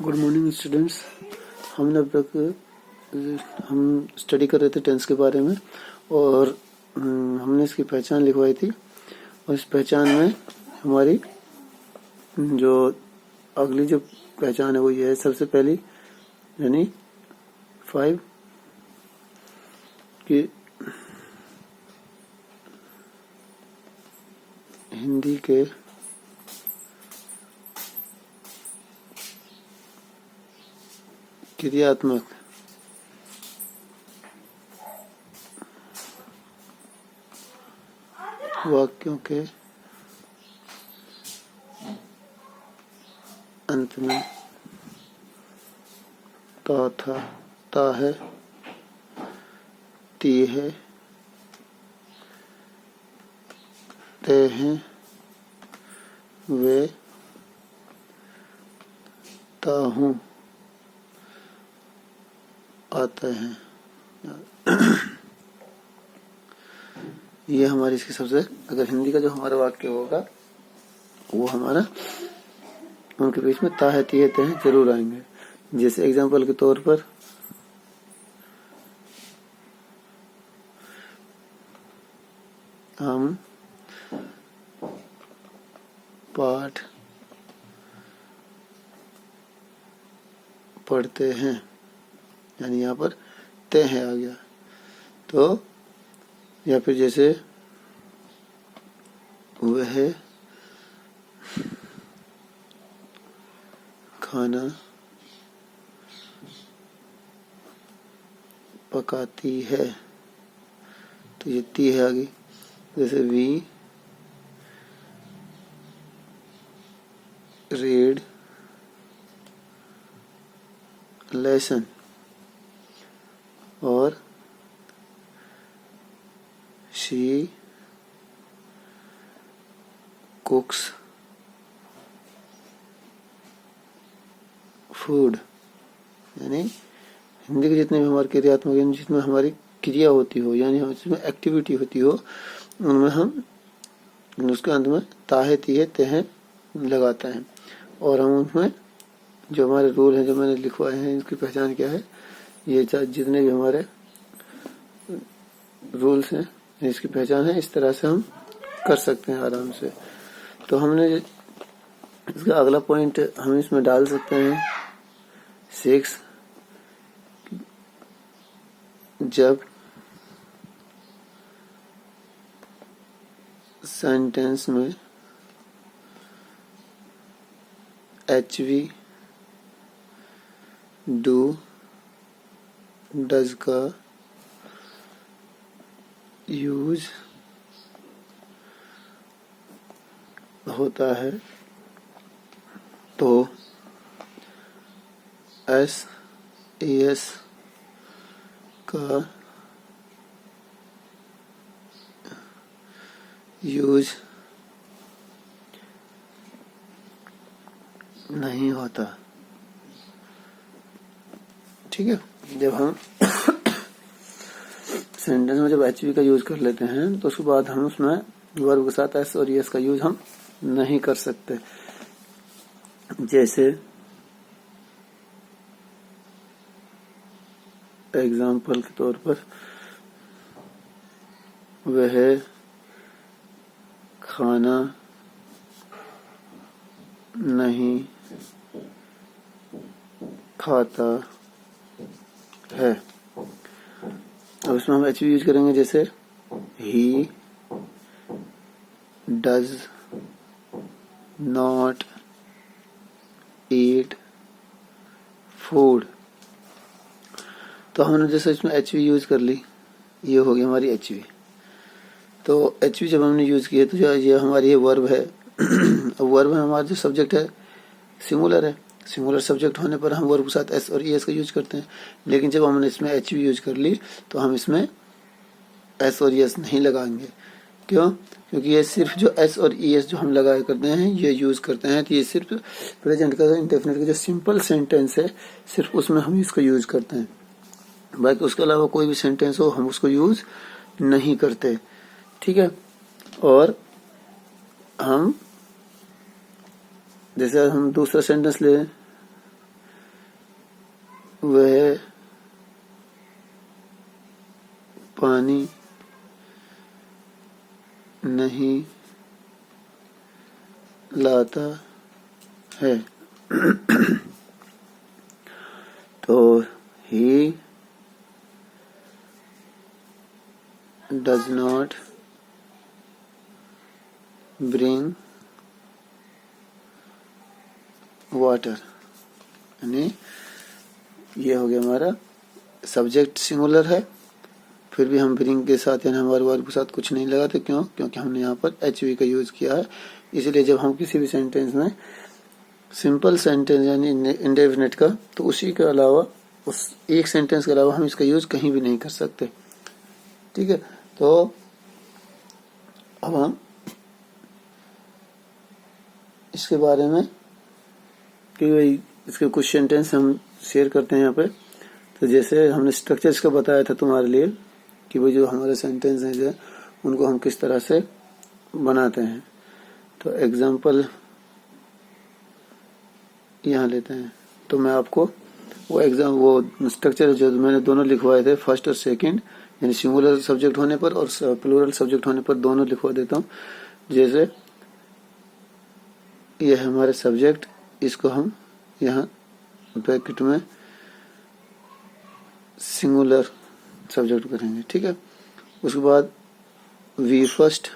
Good morning students. हमने अब तक हम स्टडी कर रहे थे टेंस के बारे में और हमने इसकी पहचान लिखवाई थी और इस पहचान में हमारी जो अगली जो पहचान है वो ये है। सबसे पहली यानी 5 कि हिंदी के क्रियात्मक वाक्यों के अंत में ता था, ता है, ती है, ते हैं, वे, ता हूँ आते हैं। ये हमारी इसकी सबसे अगर हिंदी का जो हमारा वाक्य होगा वो हमारा उनके बीच में ता है, ती है, ते हैं जरूर आएंगे। जैसे एग्जांपल के तौर पर हम पाठ पढ़ते हैं, यानी यहाँ पर ते हैं आ गया। तो या फिर जैसे वह खाना पकाती है, तो ये ती है आ गई। जैसे वी रीड लेसन और शी कुक्स फूड। यानी हिंदी के जितने भी हमारे क्रियात्मक यानी जिसमें हमारी क्रिया होती हो यानी जिसमें एक्टिविटी होती हो उनमें हम उसके अंत में ताहे तीहे तेहे लगाते हैं और हम उनमें जो हमारे रूल हैं जो मैंने लिखवाए हैं इसकी पहचान क्या है। ये जितने भी हमारे रूल्स हैं इसकी पहचान है, इस तरह से हम कर सकते हैं आराम से। तो हमने इसका अगला पॉइंट हम इसमें डाल सकते हैं 6 जब सेंटेंस में HV डू डज का यूज होता है तो SES का यूज नहीं होता। ठीक है, जब हम सेंटेंस में जब HV का यूज कर लेते हैं तो उसके बाद हम उसमें वर्ब के साथ S और ES का यूज हम नहीं कर सकते। जैसे एग्जाम्पल के तौर पर वह खाना नहीं खाता है। अब इसमें हम HV यूज करेंगे जैसे he does not eat food. तो हमने जैसे इसमें HV यूज कर ली, ये हो गई हमारी HV। तो HV जब हमने यूज किया तो जो ये हमारी ये वर्ब है वर्ब में हमारा जो सब्जेक्ट है सिंगुलर है। सिंगुलर सब्जेक्ट होने पर हम वर्ब के साथ S और ES का यूज करते हैं, लेकिन जब हमने इसमें HV यूज कर ली तो हम इसमें S और ES नहीं लगाएंगे। क्यों? क्योंकि ये सिर्फ जो S और ES जो हम लगाया करते हैं ये यूज करते हैं तो ये सिर्फ प्रेजेंट का इंडेफिनिट का जो सिंपल सेंटेंस है सिर्फ उसमें हम इसको यूज करते हैं। बाकी उसके अलावा कोई भी सेंटेंस हो हम उसको यूज नहीं करते। ठीक है, और हम जैसे हम दूसरा सेंटेंस ले वह पानी नहीं लाता है। तो he does not bring water, यानी ये हो गया हमारा सब्जेक्ट सिंगुलर है, फिर भी हम ब्रिंग के साथ यानी हमारे वर्ब के साथ कुछ नहीं लगाते। क्यों? क्योंकि हमने यहाँ पर एचवी का यूज किया है। इसलिए जब हम किसी भी सेंटेंस में सिंपल सेंटेंस यानी इंडेफिनिट का, तो उसी के अलावा उस एक सेंटेंस के अलावा हम इसका यूज कहीं भी नहीं कर सकते। ठीक है, तो अब हम इसके बारे में कि भाई इसके कुछ सेंटेंस हम शेयर करते हैं यहाँ पे। तो जैसे हमने स्ट्रक्चर्स का बताया था तुम्हारे लिए कि वो जो हमारे सेंटेंस हैं जो उनको हम किस तरह से बनाते हैं। तो एग्जांपल यहाँ लेते हैं। तो मैं आपको वो स्ट्रक्चर जो मैंने दोनों लिखवाए थे, फर्स्ट और सेकंड, यानी सिंगुलर सब्जेक्ट होने पर और प्लूरल सब्जेक्ट होने पर दोनों लिखवा देता हूँ। जैसे यह है हमारे सब्जेक्ट, इसको हम यहाँ ब्रैकेट में सिंगुलर सब्जेक्ट करेंगे। ठीक है, उसके बाद वी फर्स्ट,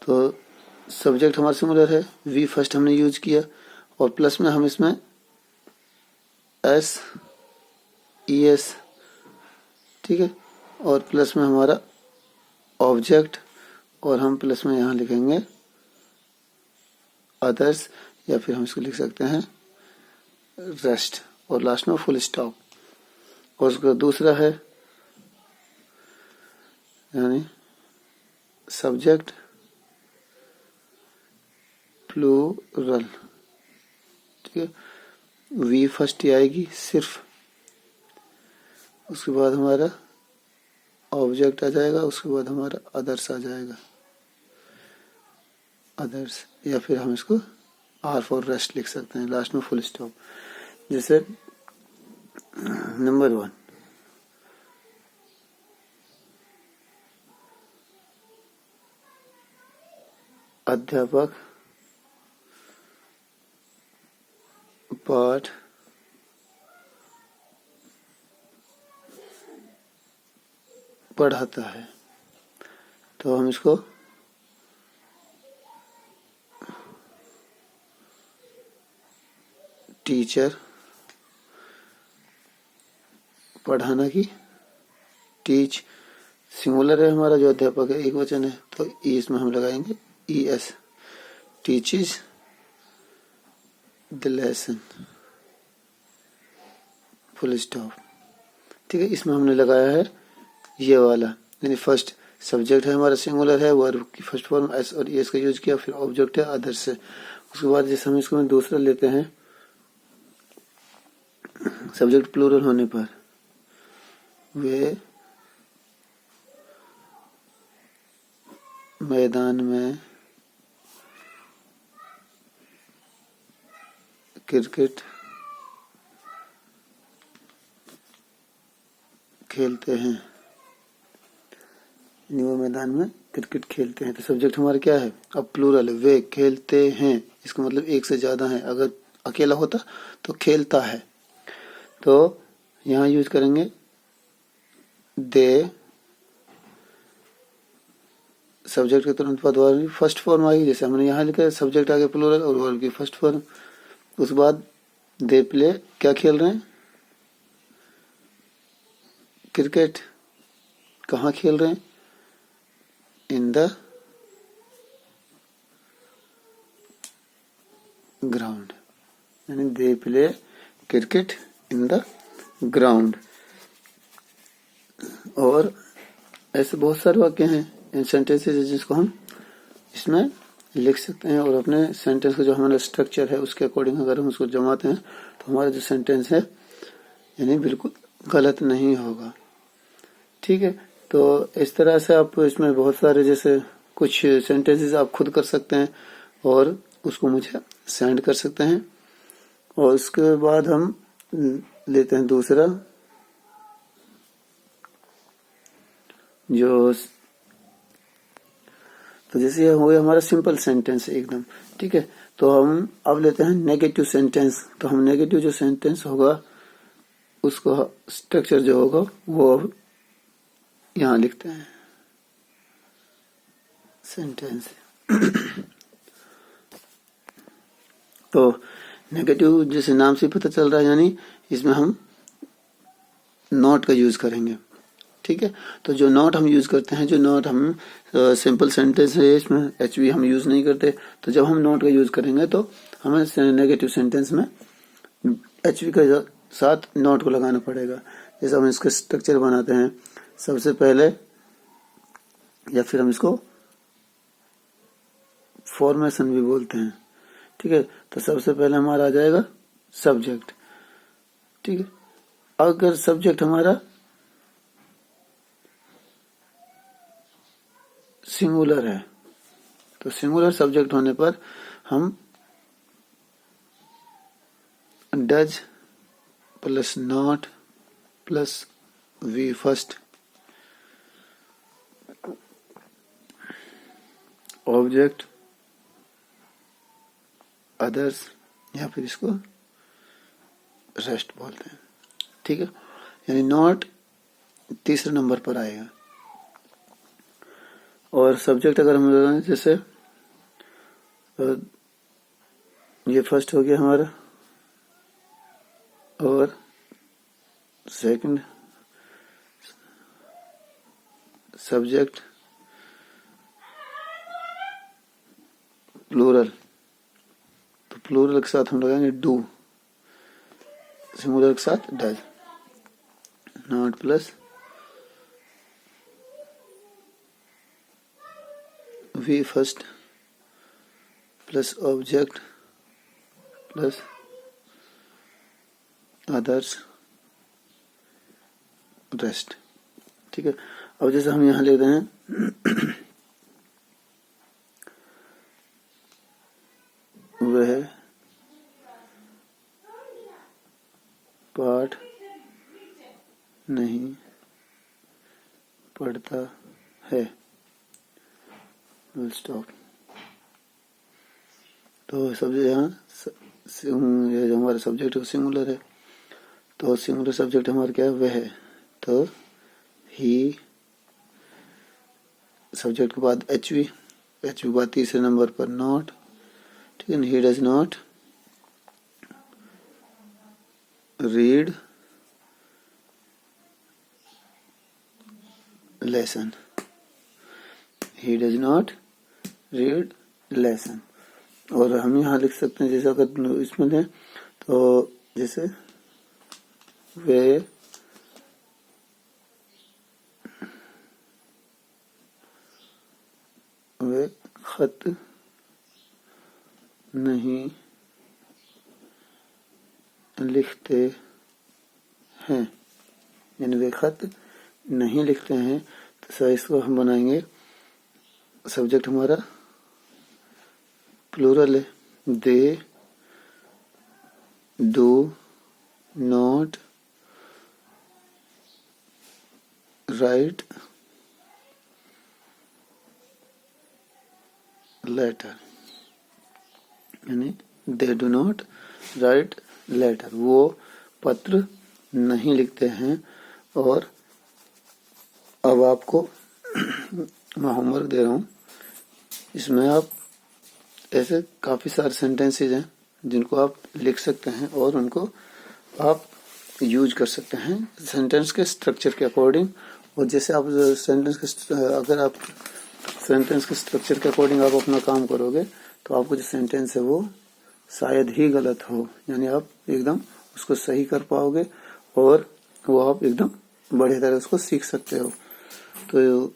तो सब्जेक्ट हमारा सिंगुलर है, वी फर्स्ट हमने यूज किया और प्लस में हम इसमें एस ई एस, ठीक है, और प्लस में हमारा ऑब्जेक्ट और हम प्लस में यहाँ लिखेंगे अदर्स, या फिर हम इसको लिख सकते हैं रेस्ट और लास्ट में फुल स्टॉप। और उसका दूसरा है यानी सब्जेक्ट प्लूरल। ठीक है, वी फर्स्ट ही आएगी सिर्फ, उसके बाद हमारा ऑब्जेक्ट आ जाएगा, उसके बाद हमारा अदर्स आ जाएगा, अदर्स, या फिर हम इसको आर फॉर रेस्ट लिख सकते हैं, लास्ट में फुल स्टॉप। जैसे नंबर 1, अध्यापक पाठ पढ़ाता है। तो हम इसको टीचर, पढ़ाना की टीच, सिंगुलर है हमारा जो अध्यापक है, एक वचन है, तो इसमें हम लगाएंगे E S, teaches the lesson, full stop. ठीक है, इसमें हमने लगाया है ये वाला, यानी फर्स्ट सब्जेक्ट है हमारा सिंगुलर है, वर्ब की फर्स्ट फॉर्म एस और एस का यूज किया, फिर ऑब्जेक्ट है अदर से। उसके बाद जैसे हम इसको दूसरा लेते हैं सब्जेक्ट प्लूरल होने पर, वे मैदान में क्रिकेट खेलते हैं, वो मैदान में क्रिकेट खेलते हैं। तो सब्जेक्ट हमारा क्या है? अब प्लूरल है, वे खेलते हैं, इसका मतलब एक से ज्यादा है। अगर अकेला होता तो खेलता है, तो यहाँ यूज करेंगे दे, सब्जेक्ट के तुरंत बाद वर्ब की फर्स्ट फॉर्म आएगी, जैसे हमने यहाँ लिखा है सब्जेक्ट आगे प्लूरल और वर्ब की फर्स्ट फॉर्म। उसके बाद दे प्ले, क्या खेल रहे हैं? क्रिकेट। कहाँ खेल रहे हैं? इन द ग्राउंड, यानी they play cricket in the ground. और ऐसे बहुत सारे वाक्य हैं इन सेंटेंसेस जिसको हम इसमें लिख सकते हैं, और अपने सेंटेंस का जो हमारा स्ट्रक्चर है उसके अकॉर्डिंग अगर हम उसको जमाते हैं तो हमारा जो सेंटेंस है यानी बिल्कुल गलत नहीं होगा। ठीक है, तो इस तरह से आप इसमें बहुत सारे जैसे कुछ सेंटेंसेस आप खुद कर सकते हैं और उसको मुझे सेंड कर सकते हैं, और उसके बाद हम लेते हैं दूसरा, जो तो जैसे ये हो गया हमारा सिंपल सेंटेंस एकदम, ठीक है। तो हम अब लेते हैं नेगेटिव सेंटेंस। तो हम नेगेटिव जो सेंटेंस होगा उसको स्ट्रक्चर जो होगा वो अब यहाँ लिखते हैं, सेंटेंस। तो नेगेटिव जैसे नाम से पता चल रहा है, यानी इसमें हम नॉट का यूज करेंगे, ठीक है। तो जो नॉट हम यूज करते हैं, जो नॉट हम सिंपल सेंटेंस है इसमें एचवी हम यूज नहीं करते, तो जब हम नॉट का यूज करेंगे तो हमें नेगेटिव सेंटेंस में एचवी के साथ नॉट को लगाना पड़ेगा। जैसे हम इसका स्ट्रक्चर बनाते हैं सबसे पहले, या फिर हम इसको फॉर्मेशन भी बोलते हैं, ठीक है। तो सबसे पहले हमारा आ जाएगा सब्जेक्ट, ठीक है। अगर सब्जेक्ट हमारा सिंगुलर है, तो सिंगुलर सब्जेक्ट होने पर हम does plus not plus V first object others, या फिर इसको रेस्ट बोलते हैं, ठीक है। यानी नॉट तीसरे नंबर पर आएगा। और सब्जेक्ट अगर हम लगाएं, जैसे ये फर्स्ट हो गया हमारा, और सेकंड सब्जेक्ट प्लूरल, तो प्लूरल के साथ हम लगाएंगे डू, सिंगुलर के साथ does, not plus V first plus object plus others rest, ठीक है। अब जैसे हम यहां लिख रहे हैं वह पाठ नहीं पढ़ता है, स्टॉप। तो सब यहाँ ये जो हमारा सब्जेक्ट है सिंगुलर है, तो सिंगुलर सब्जेक्ट हमारा क्या है, वह है। तो ही, सब्जेक्ट के बाद एचवी, एचवी के बाद तीसरे नंबर पर नॉट, ठीक है। He does not read lesson, he does not read lesson. और हम यहाँ लिख सकते हैं, जैसे अगर इसमें लें तो जैसे वे खत नहीं लिखते हैं, यानी वे खत नहीं लिखते हैं। तो सर इसको हम बनाएंगे, सब्जेक्ट हमारा प्लूरल है, they do not write letter, यानी they do not write letter, वो पत्र नहीं लिखते हैं। और अब आपको मैं होमवर्क दे रहा हूँ, इसमें आप ऐसे काफी सारे सेंटेंसेज हैं जिनको आप लिख सकते हैं और उनको आप यूज कर सकते हैं सेंटेंस के स्ट्रक्चर के अकॉर्डिंग। और जैसे आप अगर आप सेंटेंस के स्ट्रक्चर के अकॉर्डिंग आप अपना काम करोगे तो आपको जो सेंटेंस है वो शायद ही गलत हो, यानी आप एकदम उसको सही कर पाओगे और वो आप एकदम बढ़िया तरह उसको सीख सकते हो। तो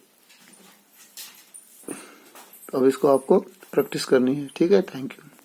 अब इसको आपको प्रैक्टिस करनी है, ठीक है। Thank you.